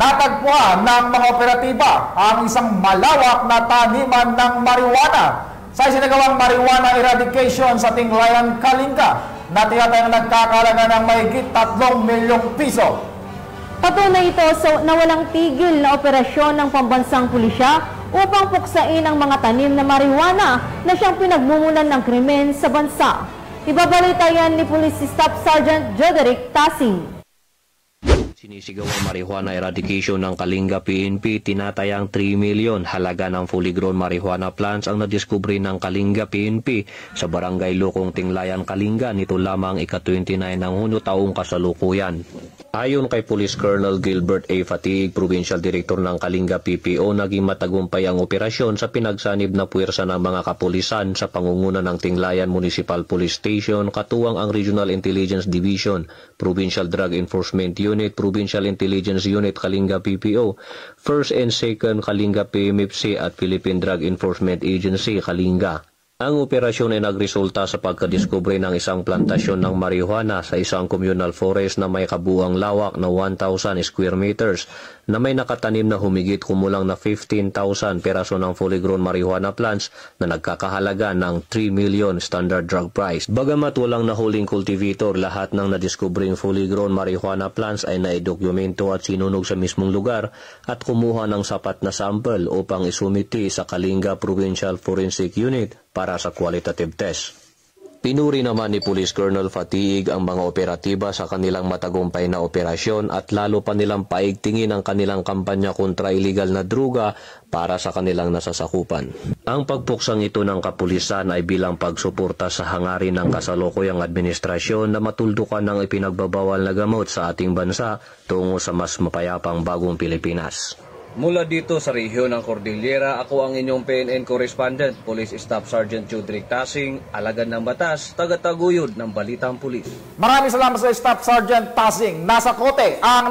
Natagpuan ng mga operatiba ang isang malawak na taniman ng marijuana sa isinagawang marijuana eradication sa Tinglayan, Kalinga na tinatayang nagkakalaga ng mahigit 3 milyong piso. Patunay ito na walang tigil na operasyon ng pambansang pulisya upang puksain ang mga tanim na marijuana na siyang pinagmumulan ng krimen sa bansa. Ibabalita yan ni Police Staff Sergeant Joderick Tasing. Sinisigawang marijuana eradication ng Kalinga PNP, tinatayang 3 milyon halaga ng fully grown marijuana plants ang nadiskubre ng Kalinga PNP sa barangay Lukong, Tinglayan, Kalinga nito lamang ika-29 ng Hunyo taong kasalukuyan. Ayon kay Police Colonel Gilbert A. Fatigue, Provincial Director ng Kalinga PPO, naging matagumpay ang operasyon sa pinagsanib na puwersa ng mga kapulisan sa pangunguna ng Tinglayan Municipal Police Station, katuwang ang Regional Intelligence Division, Provincial Drug Enforcement Unit, Provincial Intelligence Unit Kalinga PPO, 1st and 2nd Kalinga PMFC at Philippine Drug Enforcement Agency Kalinga. Ang operasyon ay nagresulta sa pagkadiskubre ng isang plantasyon ng marijuana sa isang communal forest na may kabuuang lawak na 1,000 square meters na may nakatanim na humigit kumulang na 15,000 peraso ng fully grown marijuana plants na nagkakahalaga ng 3 million standard drug price. Bagamat walang nahuling cultivator, lahat ng nadiskubring fully grown marijuana plants ay naidokumento at sinunog sa mismong lugar at kumuha ng sapat na sample upang isumiti sa Kalinga Provincial Forensic Unit para sa qualitative test. Pinuri naman ni Police Colonel Fatigue ang mga operatiba sa kanilang matagumpay na operasyon at lalo pa nilang paigtingin ang kanilang kampanya kontra iligal na druga para sa kanilang nasasakupan. Ang pagpuksang ito ng kapulisan ay bilang pagsuporta sa hangarin ng kasalukuyang administrasyon na matuldukan ng ipinagbabawal na gamot sa ating bansa tungo sa mas mapayapang bagong Pilipinas. Mula dito sa rehiyon ng Cordillera, ako ang inyong PNN correspondent, Police Staff Sergeant Joderick Tasing, alagad ng batas, tagataguyod ng Balitang Pulis. Maraming salamat sa Staff Sergeant Tasing. Nasa kote ang